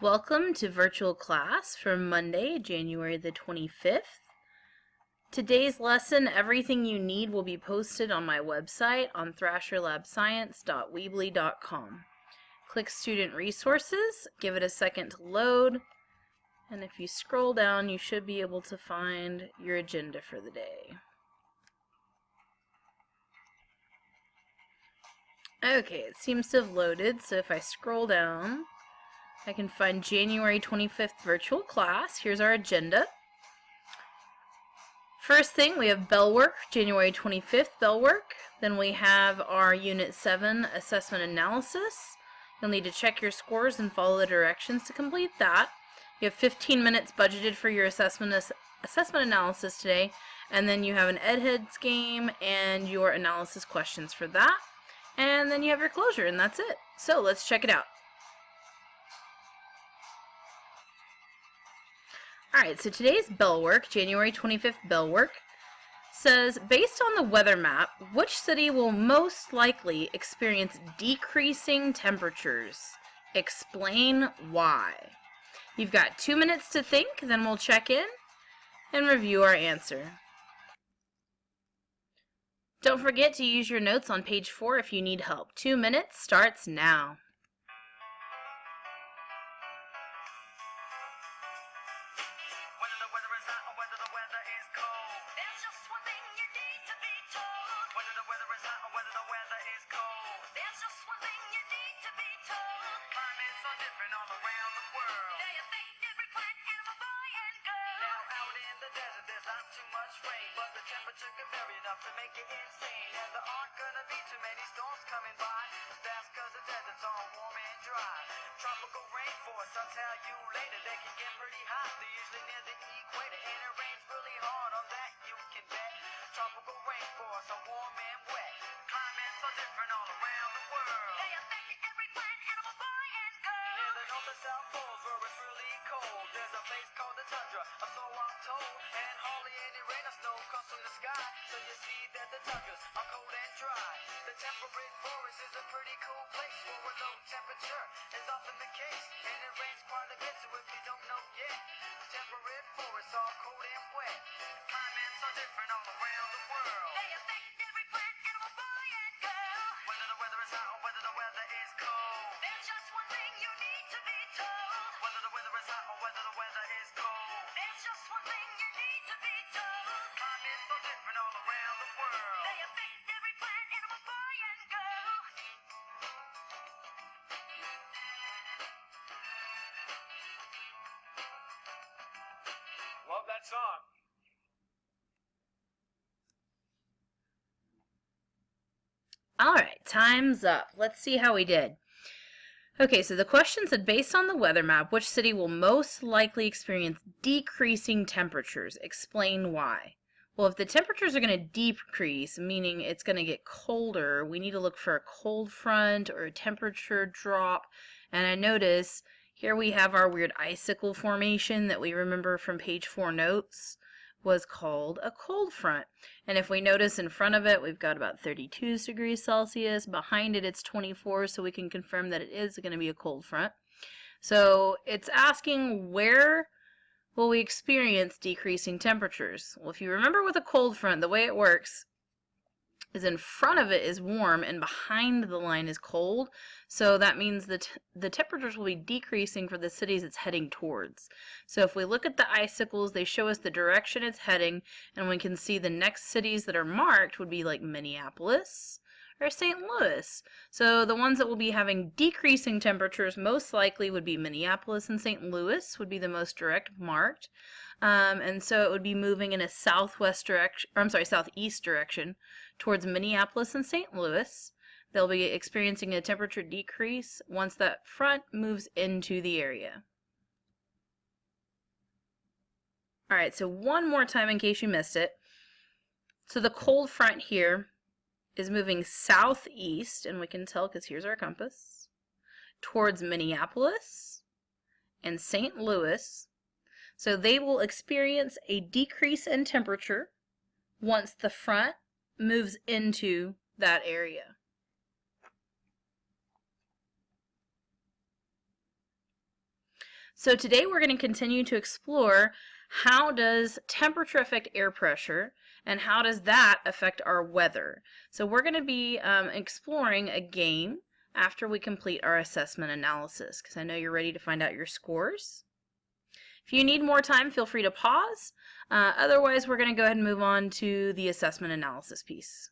Welcome to virtual class for Monday, January the 25th. Today's lesson, everything you need, will be posted on my website on thrasherlabscience.weebly.com. Click Student Resources, give it a second to load, and if you scroll down, you should be able to find your agenda for the day. Okay, it seems to have loaded, so if I scroll down, I can find January 25th virtual class. Here's our agenda. First thing, we have Bellwork, January 25th, Bellwork. Then we have our Unit 7 Assessment Analysis. You'll need to check your scores and follow the directions to complete that. You have 15 minutes budgeted for your assessment analysis today, and then you have an EdHeads game and your analysis questions for that. And then you have your closure, and that's it. So let's check it out. Alright, so today's Bellwork, January 25th Bellwork, says, based on the weather map, which city will most likely experience decreasing temperatures? Explain why. You've got 2 minutes to think, then we'll check in and review our answer. Don't forget to use your notes on page 4 if you need help. 2 minutes starts now. To make it insane, and there aren't gonna be too many storms coming by. That's cause the desert's all warm and dry. Tropical rainforests, I'll tell you later, they can get pretty hot. They're usually near the equator, and it rains really hard, on that you can bet. Tropical rainforests are warm and wet. Climates are different all around the world. They affect every plant, animal, boy and girl. Near the north and south poles where it's really cold, there's a place called the tundra, or so I'm told. And hardly any rain or snow comes from the sky, so you see that the tundras are cold and dry. The temperate forest is a pretty cool place where a low temperature is often the case, and it rains quite a bit, so if you don't know yet, temperate forests are cold and wet. Climates are different all around the world. They affect every plant, animal, boy and girl. Whether the weather is hot or whether the weather is cold, there's just one thing you need to be told. Whether the weather is hot or whether the weather is cold, there's just one thing you need to be told. Climates are different all around the world. They affect every plant, animal, boy and girl. Love that song. Alright, time's up. Let's see how we did. Okay, so the question said, based on the weather map, which city will most likely experience decreasing temperatures? Explain why. Well, if the temperatures are going to decrease, meaning it's going to get colder, we need to look for a cold front or a temperature drop. And I notice here we have our weird icicle formation that we remember from page 4 notes was called a cold front. And if we notice in front of it, we've got about 32 degrees Celsius. Behind it, it's 24, so we can confirm that it is going to be a cold front. So it's asking, where will we experience decreasing temperatures? Well, if you remember with a cold front, the way it works is in front of it is warm and behind the line is cold. So that means that the temperatures will be decreasing for the cities it's heading towards. So if we look at the icicles, they show us the direction it's heading, and we can see the next cities that are marked would be like Minneapolis or St. Louis. So the ones that will be having decreasing temperatures most likely would be Minneapolis and St. Louis would be the most direct marked. And so it would be moving in a southeast direction towards Minneapolis and St. Louis. They'll be experiencing a temperature decrease once that front moves into the area. Alright, so one more time in case you missed it. So the cold front here is moving southeast, and we can tell because here's our compass, towards Minneapolis and St. Louis. So they will experience a decrease in temperature once the front moves into that area. So today we're going to continue to explore how does temperature affect air pressure and how does that affect our weather. So we're going to be exploring a game after we complete our assessment analysis, because I know you're ready to find out your scores. If you need more time, feel free to pause. Otherwise, we're going to go ahead and move on to the assessment analysis piece.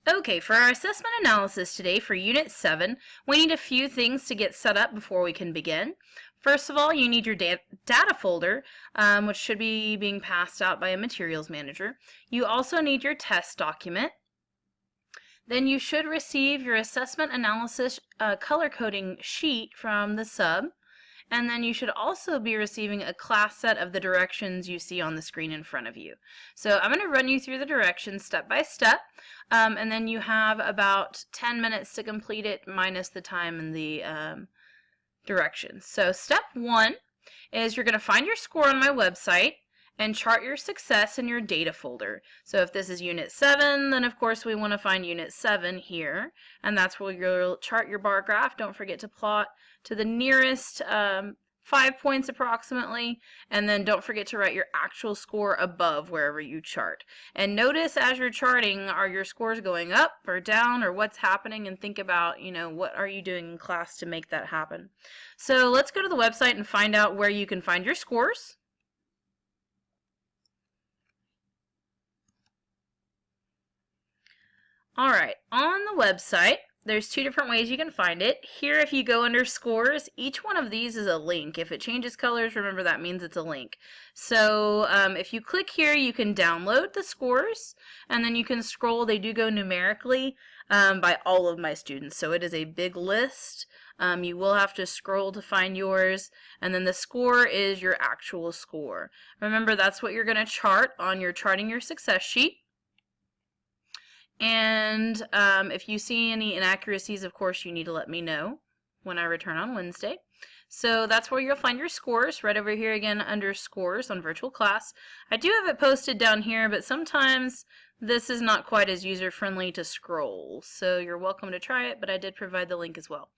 Okay, for our assessment analysis today for Unit 7, we need a few things to get set up before we can begin. First of all, you need your data folder, which should be being passed out by a materials manager. You also need your test document. Then you should receive your assessment analysis color coding sheet from the sub. And then you should also be receiving a class set of the directions you see on the screen in front of you. So I'm going to run you through the directions step by step, and then you have about 10 minutes to complete it minus the time and the directions. So step 1 is you're going to find your score on my website and chart your success in your data folder. So if this is Unit 7, then of course we want to find Unit 7 here, and that's where you'll chart your bar graph. Don't forget to plot to the nearest 5 points approximately, and then don't forget to write your actual score above wherever you chart. And notice as you're charting, are your scores going up or down, or what's happening, and think about, what are you doing in class to make that happen. So let's go to the website and find out where you can find your scores. All right, on the website, there's 2 different ways you can find it. Here, if you go under scores, each one of these is a link. If it changes colors, remember that means it's a link. So if you click here, you can download the scores, and then you can scroll. They do go numerically by all of my students, so it is a big list. You will have to scroll to find yours, and then the score is your actual score. Remember, that's what you're going to chart on your Charting Your Success sheet. And if you see any inaccuracies, of course, you need to let me know when I return on Wednesday. So that's where you'll find your scores, right over here again under scores on virtual class. I do have it posted down here, but sometimes this is not quite as user-friendly to scroll. So you're welcome to try it, but I did provide the link as well.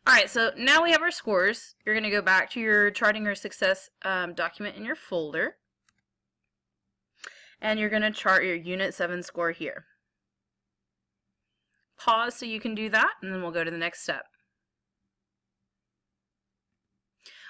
All right, so now we have our scores. You're going to go back to your Charting Your Success document in your folder. And you're going to chart your Unit 7 score here. Pause so you can do that, and then we'll go to the next step.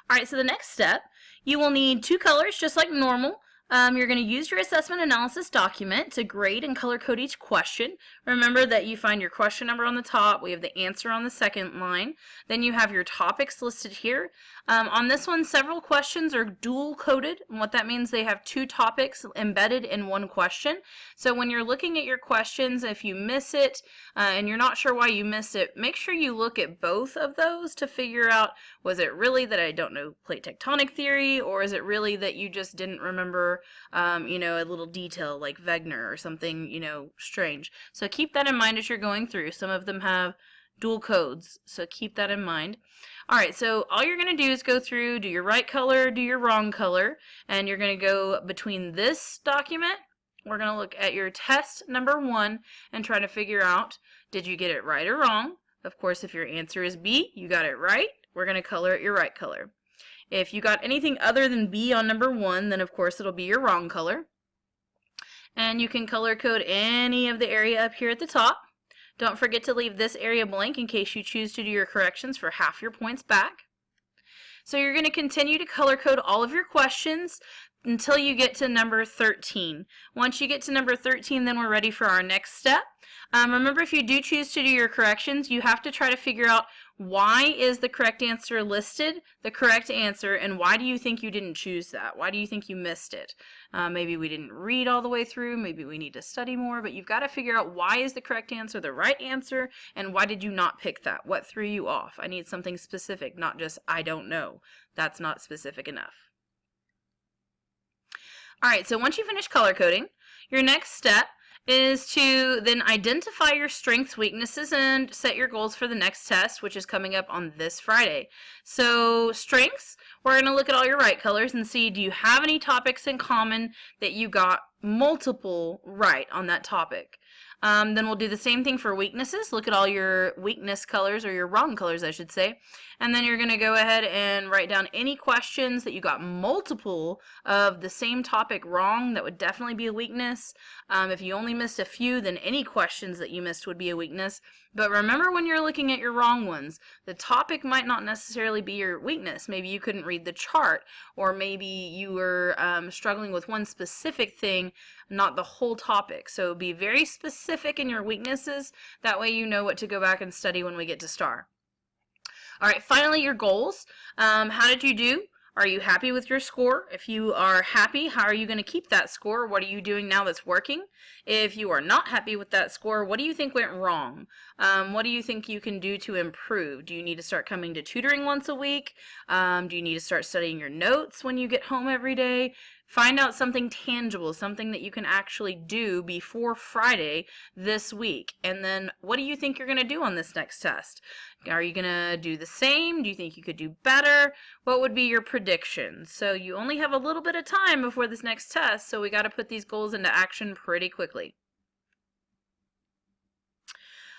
All right, so the next step, you will need 2 colors just like normal. You're going to use your assessment analysis document to grade and color code each question. Remember that you find your question number on the top. We have the answer on the second line. Then you have your topics listed here. On this one, several questions are dual coded, and what that means, they have 2 topics embedded in one question. So when you're looking at your questions, if you miss it and you're not sure why you missed it, make sure you look at both of those to figure out, was it really that I don't know plate tectonic theory, or is it really that you just didn't remember a little detail like Wegener or something, strange. So keep that in mind as you're going through. Some of them have dual codes, so keep that in mind. All right, so all you're going to do is go through, do your right color, do your wrong color, and you're going to go between this document. We're going to look at your test number 1 and try to figure out, did you get it right or wrong? Of course, if your answer is B, you got it right. We're going to color it your right color. If you got anything other than B on number 1, then of course it'll be your wrong color. And you can color code any of the area up here at the top. Don't forget to leave this area blank in case you choose to do your corrections for half your points back. So you're going to continue to color code all of your questions until you get to number 13. Once you get to number 13, then we're ready for our next step. Remember, if you do choose to do your corrections, you have to try to figure out why is the correct answer listed, the correct answer, and why do you think you didn't choose that? Why do you think you missed it? Maybe we didn't read all the way through, maybe we need to study more, but you've got to figure out why is the correct answer the right answer, and why did you not pick that? What threw you off? I need something specific, not just I don't know. That's not specific enough. All right, so once you finish color coding, your next step is to then identify your strengths, weaknesses, and set your goals for the next test, which is coming up on this Friday. So strengths, we're going to look at all your right colors and see, do you have any topics in common that you got multiple right on that topic? Then we'll do the same thing for weaknesses. Look at all your weakness colors, or your wrong colors, I should say. And then you're going to go ahead and write down any questions that you got multiple of the same topic wrong. That would definitely be a weakness. If you only missed a few, then any questions that you missed would be a weakness. But remember, when you're looking at your wrong ones, the topic might not necessarily be your weakness. Maybe you couldn't read the chart, or maybe you were struggling with one specific thing, not the whole topic. So be very specific in your weaknesses. That way you know what to go back and study when we get to STAR. All right, finally, your goals. How did you do? Are you happy with your score? If you are happy, how are you going to keep that score? What are you doing now that's working? If you are not happy with that score, what do you think went wrong? What do you think you can do to improve? Do you need to start coming to tutoring once a week? Do you need to start studying your notes when you get home every day? Find out something tangible, something that you can actually do before Friday this week. And then what do you think you're going to do on this next test? Are you going to do the same? Do you think you could do better? What would be your predictions? So you only have a little bit of time before this next test, so we got to put these goals into action pretty quickly.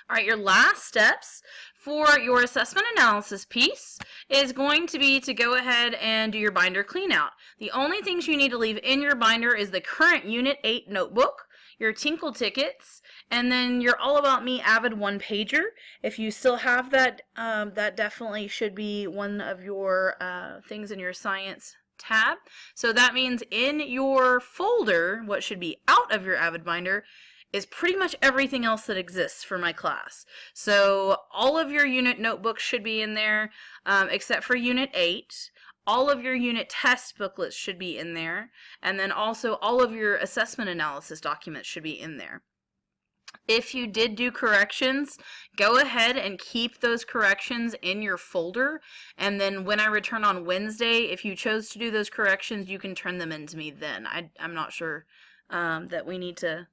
All right, your last steps for your assessment analysis piece is going to be to go ahead and do your binder clean out. The only things you need to leave in your binder is the current Unit 8 notebook, your Tinkle tickets, and then your All About Me Avid one-pager. If you still have that, that definitely should be one of your things in your science tab. So that means in your folder, what should be out of your Avid binder is pretty much everything else that exists for my class. So all of your unit notebooks should be in there, except for Unit 8. All of your unit test booklets should be in there, and then also all of your assessment analysis documents should be in there. If you did do corrections, go ahead and keep those corrections in your folder, and then when I return on Wednesday, if you chose to do those corrections, you can turn them in to me then. I'm not sure that we need to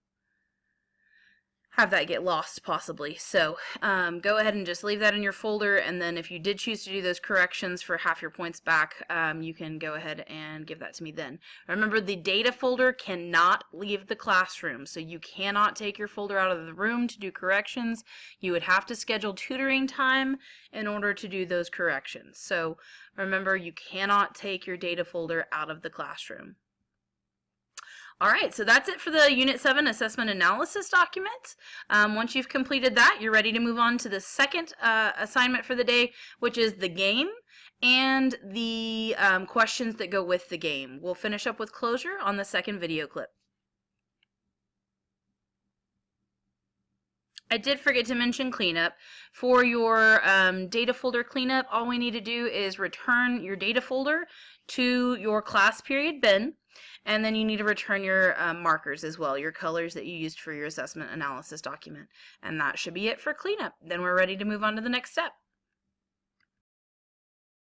have that get lost possibly. So go ahead and just leave that in your folder, and then if you did choose to do those corrections for half your points back, you can go ahead and give that to me then. Remember, the data folder cannot leave the classroom, so you cannot take your folder out of the room to do corrections. You would have to schedule tutoring time in order to do those corrections. So remember, you cannot take your data folder out of the classroom. All right, so that's it for the Unit 7 Assessment Analysis document. Once you've completed that, you're ready to move on to the second assignment for the day, which is the game and the questions that go with the game. We'll finish up with closure on the second video clip. I did forget to mention cleanup. For your data folder cleanup, all we need to do is return your data folder to your class period bin, and then you need to return your markers as well, your colors that you used for your assessment analysis document. And that should be it for cleanup. Then we're ready to move on to the next step.